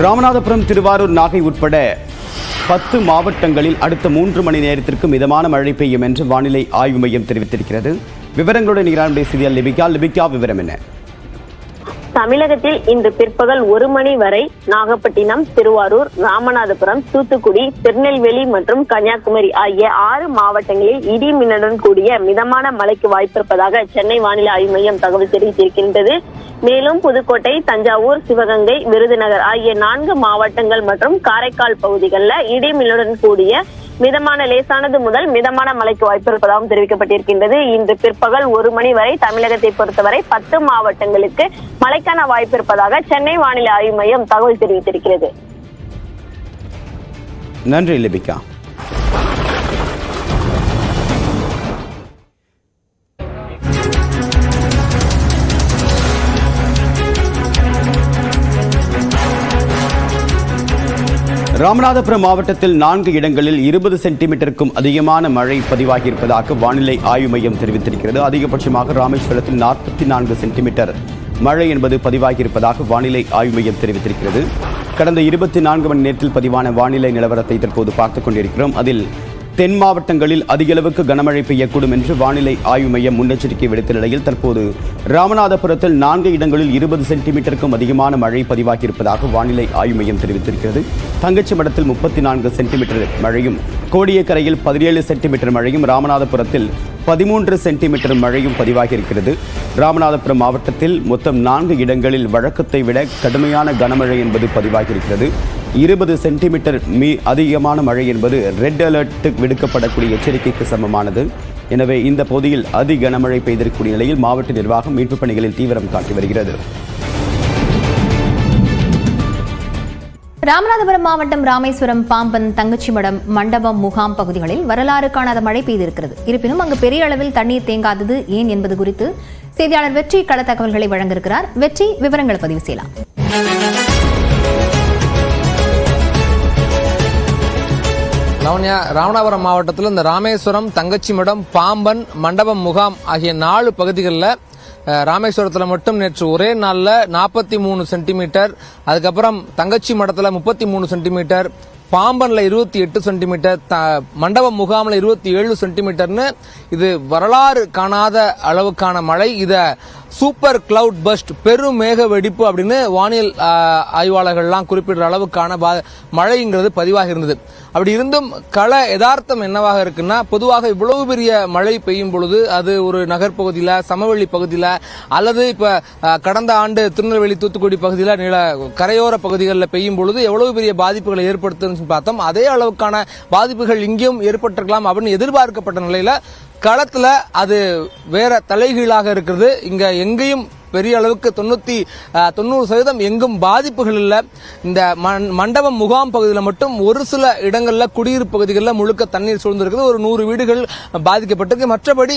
ராமநாதபுரம், திருவாரூர், நாகை உட்பட 10 மாவட்டங்களில் அடுத்த 3 மணி நேரத்திற்கு மிதமான மழை பெய்யும் என்று வானிலை ஆய்வு மையம் தெரிவித்திருக்கிறது. விவரங்களுடன் நிகழ்ச்சியை செய்தியாளர் லிபிகா. விவரம் என்ன? தமிழகத்தில் இன்று பிற்பகல் 1 மணி வரை நாகப்பட்டினம், திருவாரூர், ராமநாதபுரம், தூத்துக்குடி, திருநெல்வேலி மற்றும் கன்னியாகுமரி ஆகிய 6 மாவட்டங்களில் இடி மின்னலுடன் கூடிய மிதமான மழைக்கு வாய்ப்பிருப்பதாக சென்னை வானிலை ஆய்வு மையம் தகவல் தெரிவித்திருக்கின்றது. மேலும் புதுக்கோட்டை, தஞ்சாவூர், சிவகங்கை, விருதுநகர் ஆகிய 4 மாவட்டங்கள் மற்றும் காரைக்கால் பகுதிகளில் இடி மின்னலுடன் கூடிய மிதமான லேசானது முதல் மிதமான மழைக்கு வாய்ப்பிருப்பதாகவும் தெரிவிக்கப்பட்டிருக்கின்றது. இன்று பிற்பகல் 1 மணி வரை தமிழகத்தை பொறுத்தவரை 10 மாவட்டங்களுக்கு மழைக்கான வாய்ப்பு இருப்பதாக சென்னை வானிலை ஆய்வு மையம் தகவல் தெரிவித்திருக்கிறது. நன்றி லிபிகா. ராமநாதபுரம் மாவட்டத்தில் 4 இடங்களில் 20 சென்டிமீட்டருக்கும் அதிகமான மழை பதிவாகியிருப்பதாக வானிலை ஆய்வு மையம் தெரிவித்திருக்கிறது. அதிகபட்சமாக ராமேஸ்வரத்தில் 44 சென்டிமீட்டர் மழை என்பது பதிவாகியிருப்பதாக வானிலை ஆய்வு மையம் தெரிவித்திருக்கிறது. கடந்த 24 மணி நேரத்தில் பதிவான வானிலை நிலவரத்தை தற்போது பார்த்துக் கொண்டிருக்கிறோம். அதில் தென் மாவட்டங்களில் அதிக அளவுக்கு கனமழை பெய்யக்கூடும் என்று வானிலை ஆய்வு மையம் முன்னெச்சரிக்கை விடுத்த நிலையில் தற்போது ராமநாதபுரத்தில் 4 இடங்களில் 20 சென்டிமீட்டருக்கும் அதிகமான மழை பதிவாகியிருப்பதாக வானிலை ஆய்வு மையம் தெரிவித்திருக்கிறது. தங்கச்சி மடத்தில் 34 சென்டிமீட்டர் மழையும், கோடியக்கரையில் 17 சென்டிமீட்டர் மழையும், ராமநாதபுரத்தில் 13 சென்டிமீட்டர் மழையும் பதிவாகியிருக்கிறது. ராமநாதபுரம் மாவட்டத்தில் மொத்தம் 4 இடங்களில் வழக்கத்தை விட கடுமையான கனமழை என்பது பதிவாகியிருக்கிறது. 20 சென்டிமீட்டர் அதிகமான மழை என்பது ரெட் அலர்ட் விடுக்கப்படக்கூடிய எச்சரிக்கைக்கு சமமானது. எனவே இந்த பகுதியில் அதி கனமழை பெய்திருக்கக்கூடிய நிலையில் மாவட்ட நிர்வாகம் மீட்புப் பணிகளில் தீவிரம் காட்டி வருகிறது. ராமநாதபுரம் மாவட்டம் ராமேஸ்வரம், பாம்பன், தங்கச்சிமடம், மண்டபம், முகாம் பகுதிகளில் வரலாறு காணாத மழை பெய்திருக்கிறது. இருப்பினும் அங்கு பெரிய அளவில் தண்ணீர் தேங்காதது ஏன் என்பது குறித்து செய்தியாளர் வெற்றி கள தகவல்களை வழங்கியிருக்கிறார். வெற்றி, விவரங்களை பதிவு செய்யலாம். லவண்யா, ராமநாதபுரம் மாவட்டத்தில் இந்த ராமேஸ்வரம், தங்கச்சிமடம், பாம்பன், மண்டபம், முகாம் ஆகிய 4 பகுதிகளில் ராமேஸ்வரத்தில் மட்டும் நேற்று ஒரே நாளில் 43 சென்டிமீட்டர், அதுக்கப்புறம் தங்கச்சி மடத்தில் 33 சென்டிமீட்டர், பாம்பன்ல 28 சென்டிமீட்டர், மண்டபம் முகாமில் 27 சென்டிமீட்டர்னு இது வரலாறு காணாத அளவுக்கான மழை. இத சூப்பர் கிளவுட் பஸ்ட், பெரும் மேக வெடிப்பு அப்படின்னு வானியல் ஆய்வாளர்கள்லாம் குறிப்பிடுற அளவுக்கான மழைங்கிறது பதிவாக இருந்தது. அப்படி இருந்தும் கள யதார்த்தம் என்னவாக இருக்குன்னா, பொதுவாக இவ்வளவு பெரிய மழை பெய்யும் பொழுது அது ஒரு நகர்பகுதியில, சமவெளி பகுதியில, அல்லது இப்ப கடந்த ஆண்டு திருநெல்வேலி, தூத்துக்குடி பகுதியில கரையோர பகுதிகளில் பெய்யும் பொழுது எவ்வளவு பெரிய பாதிப்புகளை ஏற்படுத்துன்னு பார்த்தோம். அதே அளவுக்கான பாதிப்புகள் இங்கேயும் ஏற்பட்டிருக்கலாம் அப்படின்னு எதிர்பார்க்கப்பட்ட நிலையில களத்துல அது வேற தலைகீழாக இருக்கிறது. இங்க எங்கேயும் பெரிய அளவுக்கு 90% எங்கும் பாதிப்புகள் இல்ல. இந்த மண்டபம் முகாம் பகுதியில் மட்டும் ஒரு சில இடங்கள்ல குடியிருப்பு பகுதிகளில் முழுக்க தண்ணீர் சூழ்ந்திருக்கிறது. ஒரு 100 வீடுகள் பாதிக்கப்பட்டிருக்கு. மற்றபடி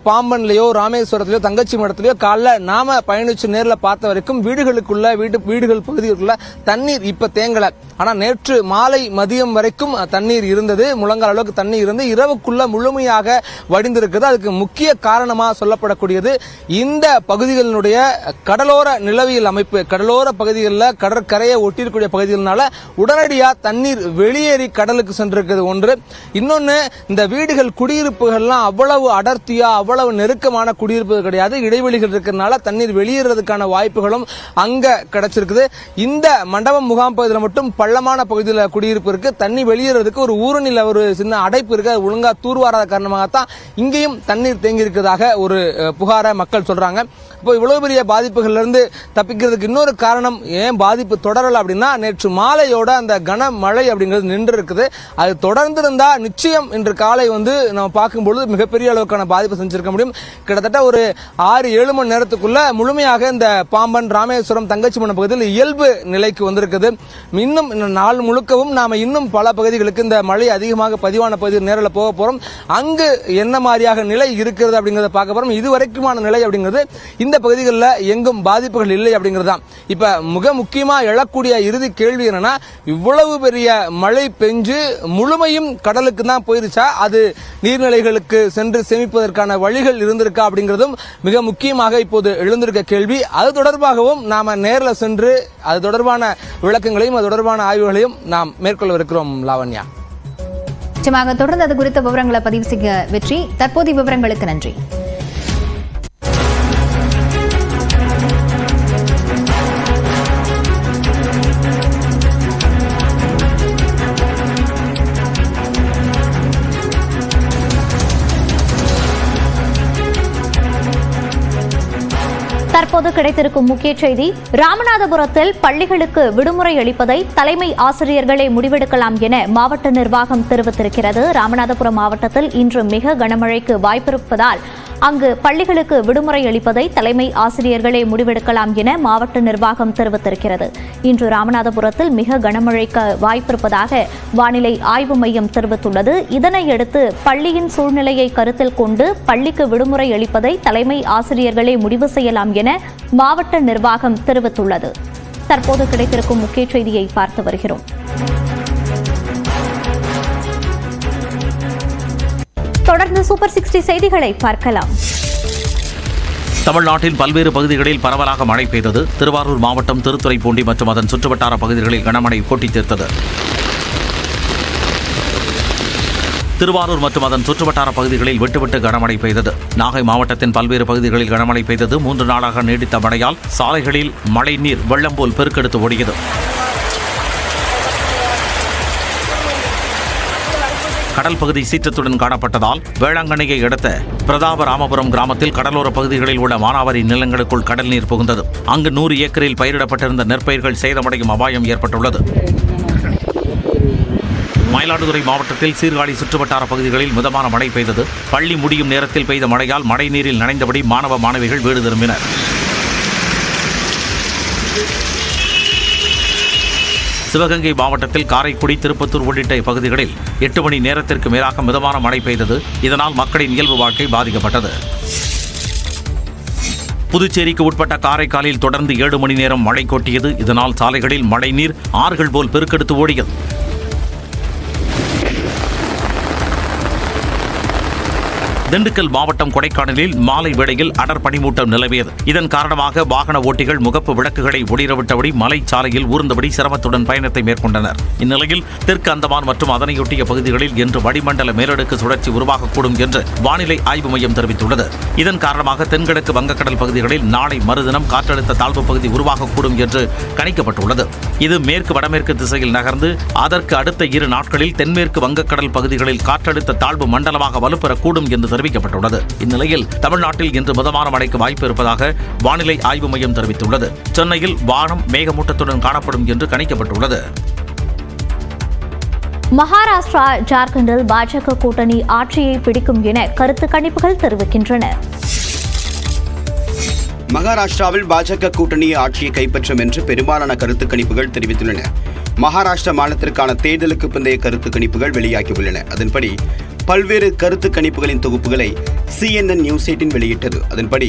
பாம்பன்லயோ, ராமேஸ்வரத்திலயோ, தங்கச்சி மடத்திலயோ காலைல நாம பயணிச்சு நேரில் பார்த்த வரைக்கும் வீடுகளுக்குள்ள வீடுகள் பகுதிகளுக்குள்ள தண்ணீர் இப்ப தேங்கல. ஆனா நேற்று மாலை மதியம் வரைக்கும் தண்ணீர் இருந்தது. முழங்கால் அளவுக்கு தண்ணீர் இருந்து இரவுக்குள்ள முழுமையாக வடிந்திருக்கிறது. அதுக்கு முக்கிய காரணமா சொல்லப்படக்கூடியது இந்த பகுதிகளினுடைய கடலோர நிலவியல் அமைப்பு. கடலோர பகுதிகளில், கடற்கரையை ஒட்டியிருக்கூடிய பகுதிகளால உடனடியா தண்ணீர் வெளியேறி கடலுக்கு சென்றிருக்கிறது ஒன்று. இன்னொன்னு, இந்த வீடுகள், குடியிருப்புகள்லாம் அவ்வளவு அடர்த்தியா, அவ்வளவு நெருக்கமான குடியிருப்பு கிடையாது. இடைவெளிகள் இருக்கிறதுனால தண்ணீர் வெளியேறதுக்கான வாய்ப்புகளும் அங்க கிடைச்சிருக்குது. இந்த மண்டபம் முகாம் பகுதியில் மட்டும் பள்ளமான பகுதியில் குடியிருப்பு இருக்கு. தண்ணி வெளியேறதுக்கு ஒரு ஊரணியில் ஒரு சின்ன அடைப்பு இருக்கு. ஒழுங்கா தூர்வாராத காரணமாகத்தான் இங்கேயும் தண்ணீர் தேங்கி இருக்கிறதாக ஒரு புகாரை மக்கள் சொல்றாங்க. இப்போ இவ்வளவு பெரிய பாதிப்புகள்ல இருந்து தப்பிக்கிறதுக்கு இன்னொரு காரணம், ஏன் பாதிப்பு தொடரல அப்படின்னா, நேற்று மாலையோட அந்த கனமழை அப்படிங்கிறது நின்று இருக்குது. அது தொடர்ந்து இருந்தா நிச்சயம் இன்று காலை நம்ம பார்க்கும்பொழுது மிகப்பெரிய அளவுக்கான பாதிப்பு செஞ்சிருக்க முடியும். கிட்டத்தட்ட ஒரு 6-7 மணி நேரத்துக்குள்ள முழுமையாக இந்த பாம்பன், ராமேஸ்வரம், தங்கச்சிமடம் பகுதியில் இயல்பு நிலைக்கு வந்திருக்குது. இன்னும் நாள் முழுக்கவும் நாம இன்னும் பல பகுதிகளுக்கு இந்த மழை அதிகமாக பதிவான பகுதியில் நேரில் போக போறோம். அங்கு என்ன மாதிரியாக நிலை இருக்கிறது அப்படிங்கறத பார்க்க போறோம். இதுவரைக்குமான நிலை அப்படிங்கிறது இந்த பகுதி பகுதிகளில் எங்கும் பாதிப்புகள் இல்லை அப்படிங்கிறது தான். இப்ப மிக முக்கியமா எழக்கூடிய இறுதி கேள்வி என்னன்னா, இவ்வளவு பெரிய மழை பெஞ்சு முழுமையும் கடலுக்கு தான் போயிருச்சா, அது நீர்நிலைகளுக்கு சென்று சேமிப்பதற்கான வழிகள் இருந்திருக்கா அப்படிங்கிறதும் மிக முக்கியமாக இப்போது எழுந்திருக்க கேள்வி. அது தொடர்பாகவும் நாம நேரில் சென்று அது தொடர்பான விளக்கங்களையும் அது தொடர்பான ஆய்வுகளையும் நாம் மேற்கொள்ளவிருக்கிறோம். லாவண்யா, நிச்சயமாக தொடர்ந்து அது குறித்த விவரங்களை பதிவு செய்ய வெற்றி. தற்போதைய விவரங்களுக்கு நன்றி. தற்போது கிடைத்திருக்கும் முக்கிய செய்தி, ராமநாதபுரத்தில் பள்ளிகளுக்கு விடுமுறை அளிப்பதை தலைமை ஆசிரியர்களே முடிவெடுக்கலாம் என மாவட்ட நிர்வாகம் தெரிவித்திருக்கிறது. ராமநாதபுரம் மாவட்டத்தில் இன்று மிக கனமழைக்கு வாய்ப்பிருப்பதால் அங்கு பள்ளிகளுக்கு விடுமுறை அளிப்பதை தலைமை ஆசிரியர்களே முடிவெடுக்கலாம் என மாவட்ட நிர்வாகம் தெரிவித்திருக்கிறது. இன்று ராமநாதபுரத்தில் மிக கனமழைக்கு வாய்ப்பிருப்பதாக வானிலை ஆய்வு மையம் தெரிவித்துள்ளது. இதனையடுத்து பள்ளியின் சூழ்நிலையை கருத்தில் கொண்டு பள்ளிக்கு விடுமுறை அளிப்பதை தலைமை ஆசிரியர்களே முடிவு செய்யலாம் என மாவட்ட நிர்வாகம் தெரிவித்துள்ளது. தற்போது கிடைத்திருக்கும் முக்கிய செய்தியை பார்த்து வருகிறோம். தொடர்ந்து சூப்பர் 60 செய்திகளை பார்க்கலாம். தமிழ்நாட்டின் பல்வேறு பகுதிகளில் பரவலாக மழை பெய்தது. திருவாரூர் மாவட்டம் திருத்துறைப்பூண்டி மற்றும் அதன் சுற்றுவட்டார பகுதிகளில் கனமழை கொட்டி தீர்த்தது. திருவாரூர் மற்றும் அதன் சுற்றுவட்டார பகுதிகளில் விட்டுவிட்டு கனமழை பெய்தது. நாகை மாவட்டத்தின் பல்வேறு பகுதிகளில் கனமழை பெய்தது. 3 நாளாக நீடித்த மழையால் சாலைகளில் மழைநீர் வெள்ளம் போல் பெருக்கெடுத்து ஓடியது. கடல் பகுதி சீற்றத்துடன் காணப்பட்டதால் வேளாங்கண்ணியை அடுத்த பிரதாபராமபுரம் கிராமத்தில் கடலோர பகுதிகளில் உள்ள மானாவாரி நிலங்களுக்குள் கடல் நீர் புகுந்தது. அங்கு 100 ஏக்கரில் பயிரிடப்பட்டிருந்த நெற்பயிர்கள் சேதமடையும் அபாயம் ஏற்பட்டுள்ளது. மயிலாடுதுறை மாவட்டத்தில் சீர்காழி சுற்றுவட்டார பகுதிகளில் மிதமான மழை பெய்தது. பள்ளி முடியும் நேரத்தில் பெய்த மழையால் மழை நீரில் நனைந்தபடி மாணவ மாணவிகள் வீடு திரும்பினர். சிவகங்கை மாவட்டத்தில் காரைக்குடி, திருப்பத்தூர் உள்ளிட்ட பகுதிகளில் 8 மணி நேரத்திற்கு மேலாக மிதமான மழை பெய்தது. இதனால் மக்களின் இயல்பு வாழ்க்கை பாதிக்கப்பட்டது. புதுச்சேரிக்கு உட்பட்ட காரைக்காலில் தொடர்ந்து 7 மணி நேரம் மழை கொட்டியது. இதனால் சாலைகளில் மழைநீர் ஆறுகள் போல் பெருக்கெடுத்து ஓடியது. திண்டுக்கல் மாவட்டம் கொடைக்கானலில் மாலை வேளையில் அடர் பனிமூட்டம் நிலவியது. இதன் காரணமாக வாகன ஓட்டிகள் முகப்பு விளக்குகளை ஒளிரவிட்டபடி மலைச்சாலையில் ஊர்ந்தபடி சிரமத்துடன் பயணத்தை மேற்கொண்டனர். இந்நிலையில் தெற்கு அந்தமான் மற்றும் அதனையொட்டிய பகுதிகளில் இன்று வளிமண்டல மேலடுக்கு சுழற்சி உருவாகக்கூடும் என்று வானிலை ஆய்வு மையம் தெரிவித்துள்ளது. இதன் காரணமாக தென்கிழக்கு வங்கக்கடல் பகுதிகளில் நாளை மறுதினம் காற்றழுத்த தாழ்வு பகுதி உருவாகக்கூடும் என்று கணிக்கப்பட்டுள்ளது. இது மேற்கு வடமேற்கு திசையில் நகர்ந்து அதற்கு அடுத்த 2 நாட்களில் தென்மேற்கு வங்கக்கடல் பகுதிகளில் காற்றழுத்த தாழ்வு மண்டலமாக வலுப்பெறக்கூடும் என்று தெரிவிக்கப்பட்டுள்ளது. இந்நிலையில் தமிழ்நாட்டில் இன்று மிதமான மழைக்கு வாய்ப்பு இருப்பதாக வானிலை ஆய்வு மையம் தெரிவித்துள்ளது. சென்னையில் வானம் மேகமூட்டத்துடன் காணப்படும் என்று கணிக்கப்பட்டுள்ளது. மகாராஷ்டிரா, ஜார்க்கண்டில் பாஜக கூட்டணி ஆட்சியை பிடிக்கும் என கருத்து கணிப்புகள் தெரிவிக்கின்றன. மகாராஷ்டிராவில் பாஜக கூட்டணி ஆட்சியை கைப்பற்றும் என்று பெரும்பாலான கருத்து கணிப்புகள் தெரிவித்துள்ளன. மகாராஷ்டிரா மாநிலத்திற்கான தேர்தலுக்கு பிந்தைய கருத்து கணிப்புகள் வெளியாகியுள்ளன. அதன்படி பல்வேறு கருத்து கணிப்புகளின் தொகுப்புகளை CNN நியூஸ் 18 வெளியிட்டது. அதன்படி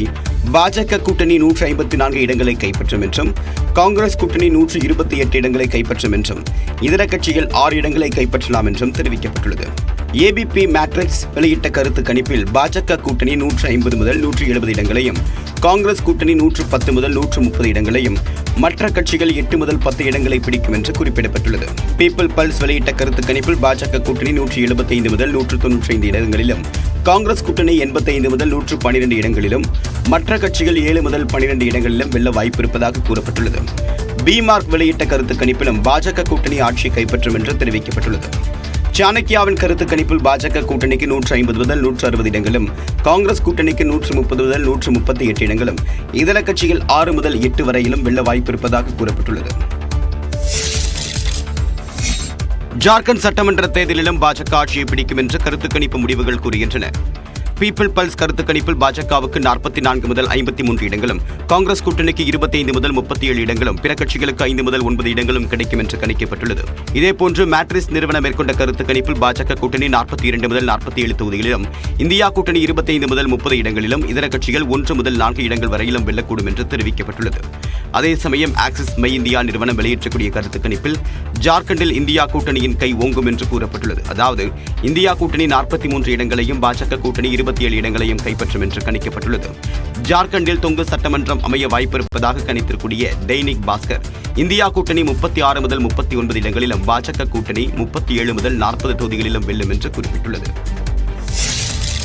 பாஜக கூட்டணி 154 இடங்களை கைப்பற்றும் என்றும், காங்கிரஸ் கூட்டணி 128 இடங்களை கைப்பற்றும் என்றும், இதர கட்சிகள் 6 இடங்களை கைப்பற்றலாம் என்றும் தெரிவிக்கப்பட்டுள்ளது. ABP மேட்ரிக்ஸ் வெளியிட்ட கருத்து கணிப்பில் பாஜக கூட்டணி 150 முதல் 170 இடங்களையும், காங்கிரஸ் கூட்டணி 110 முதல் 130 இடங்களையும், மற்ற கட்சிகள் 8 முதல் 10 இடங்களை பிடிக்கும் என்று குறிப்பிடப்பட்டுள்ளது. பீப்பிள் பல்ஸ் வெளியிட்ட கருத்து கணிப்பில் பாஜக கூட்டணி 175 முதல் 195 இடங்களிலும், காங்கிரஸ் கூட்டணி 85 முதல் 112 இடங்களிலும், மற்ற கட்சிகள் 7 முதல் 12 இடங்களிலும் வெல்ல வாய்ப்பிருப்பதாக கூறப்பட்டுள்ளது. பிமார்க் வெளியிட்ட கருத்து கணிப்பிலும் பாஜக கூட்டணி ஆட்சியை கைப்பற்றும் என்று தெரிவிக்கப்பட்டுள்ளது. சாணக்கியாவின் கருத்து கணிப்பில் பாஜக கூட்டணிக்கு 150 முதல் 160 இடங்களும், காங்கிரஸ் கூட்டணிக்கு 130 முதல் 138 இடங்களும், இதர கட்சிகள் 6 முதல் 8 வரையிலும் வெல்ல வாய்ப்பிருப்பதாக கூறப்பட்டுள்ளது. ஜார்க்கண்ட் சட்டமன்ற தேர்தலிலும் பாஜக ஆட்சியை பிடிக்கும் என்று கருத்து கணிப்பு முடிவுகள் கூறுகின்றன. பீப்பிள் பல்ஸ் கருத்து கணிப்பில் பாஜகவுக்கு 44 முதல் 53 இடங்களும், காங்கிரஸ் கூட்டணிக்கு 25 முதல் 37 இடங்களும், பிற கட்சிகளுக்கு 5 முதல் 9 இடங்களும் கிடைக்கும் என்று கணிக்கப்பட்டுள்ளது. இதேபோன்று மேட்ரிஸ் நிறுவனம் மேற்கொண்ட கருத்து கணிப்பில் பாஜக கூட்டணி 42 முதல் 47 தொகுதிகளிலும், இந்தியா கூட்டணி 25 முதல் 30 இடங்களிலும், இதர கட்சிகள் 1 முதல் 4 இடங்கள் வரையிலும் வெல்லக்கூடும் என்று தெரிவிக்கப்பட்டுள்ளது. அதே சமயம் ஆக்சிஸ் மை இந்தியா நிறுவனம் வெளியிட்டக்கூடிய கருத்து கணிப்பில் ஜார்க்கண்டில் இந்தியா கூட்டணியின் கை ஓங்கும் என்று கூறப்பட்டுள்ளது. அதாவது இந்தியா கூட்டணி 43 இடங்களையும், பாஜக கூட்டணி 27 இடங்களையும் கைப்பற்றும் என்று கணிக்கப்பட்டுள்ளது. ஜார்க்கண்டில் தொங்கு சட்டமன்றம் அமைய வாய்ப்பிருப்பதாக கணித்திருக்கூடிய தைனிக் பாஸ்கர் இந்தியா கூட்டணி 36 முதல் 39 இடங்களிலும், பாஜக கூட்டணி 37 முதல் 40 தொகுதிகளிலும் வெல்லும் என்று குறிப்பிட்டுள்ளது.